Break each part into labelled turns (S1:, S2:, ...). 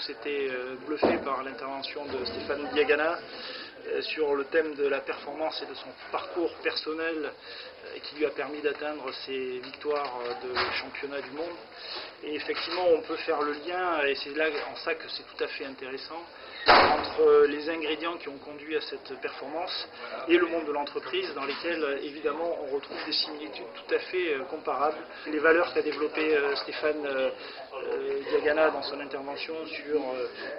S1: tous été bluffés par l'intervention de Stéphane Diagana sur le thème de la performance et de son parcours personnel qui lui a permis d'atteindre ses victoires de championnat du monde. Et effectivement, on peut faire le lien, et c'est là en ça que c'est tout à fait intéressant, entre les ingrédients qui ont conduit à cette performance et le monde de l'entreprise, dans lesquels évidemment on retrouve des similitudes tout à fait comparables. Les valeurs qu'a développées Stéphane Diagana dans son intervention sur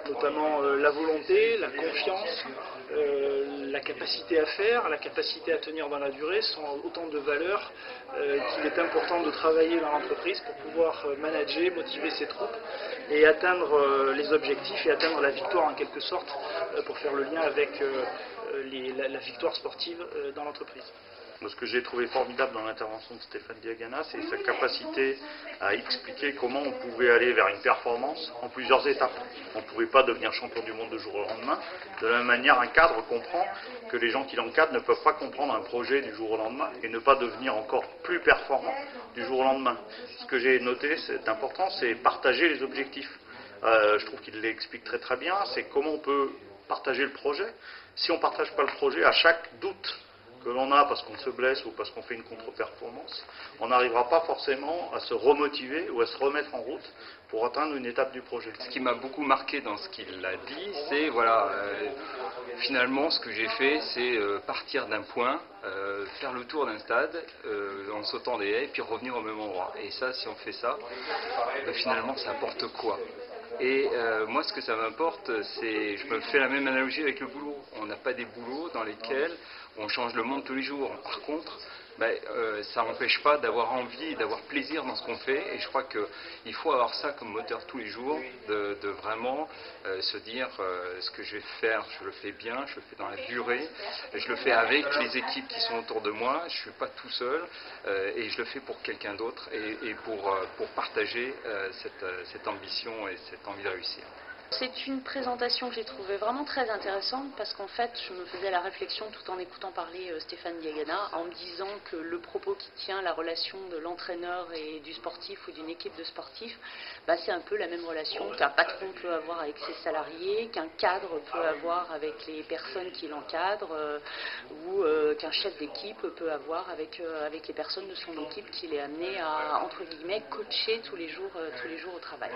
S1: notamment la volonté, la confiance, la capacité à faire, la capacité à tenir dans la durée sont autant de valeurs qu'il est important de travailler dans l'entreprise pour pouvoir manager, motiver ses troupes et atteindre les objectifs et atteindre la victoire en quelque sorte pour faire le lien avec la victoire sportive dans l'entreprise.
S2: Ce que j'ai trouvé formidable dans l'intervention de Stéphane Diagana, c'est sa capacité à expliquer comment on pouvait aller vers une performance en plusieurs étapes. On ne pouvait pas devenir champion du monde du jour au lendemain. De la même manière, un cadre comprend que les gens qui l'encadrent ne peuvent pas comprendre un projet du jour au lendemain et ne pas devenir encore plus performant du jour au lendemain. Ce que j'ai noté, c'est important, c'est partager les objectifs. Je trouve qu'il l'explique très très bien, c'est comment on peut partager le projet. Si on ne partage pas le projet, à chaque doute que l'on a parce qu'on se blesse ou parce qu'on fait une contre-performance, on n'arrivera pas forcément à se remotiver ou à se remettre en route pour atteindre une étape du projet.
S3: Ce qui m'a beaucoup marqué dans ce qu'il a dit, c'est voilà, finalement ce que j'ai fait, c'est partir d'un point, faire le tour d'un stade en sautant des haies, puis revenir au même endroit. Et ça, si on fait ça, finalement ça apporte quoi ? Et moi, ce que ça m'importe, c'est, je me fais la même analogie avec le boulot. On n'a pas des boulots dans lesquels on change le monde tous les jours. Par contre, ça n'empêche pas d'avoir envie, d'avoir plaisir dans ce qu'on fait. Et je crois qu'il faut avoir ça comme moteur tous les jours, de vraiment se dire ce que je vais faire, je le fais bien, je le fais dans la durée, je le fais avec les équipes qui sont autour de moi, je ne suis pas tout seul, et je le fais pour quelqu'un d'autre et pour partager cette ambition et cette envie de réussir.
S4: C'est une présentation que j'ai trouvée vraiment très intéressante parce qu'en fait, je me faisais la réflexion tout en écoutant parler Stéphane Diagana en me disant que le propos qui tient la relation de l'entraîneur et du sportif ou d'une équipe de sportifs, c'est un peu la même relation qu'un patron peut avoir avec ses salariés, qu'un cadre peut avoir avec les personnes qui l'encadrent ou qu'un chef d'équipe peut avoir avec les personnes de son équipe qu'il est amené à, entre guillemets, coacher tous les jours au travail.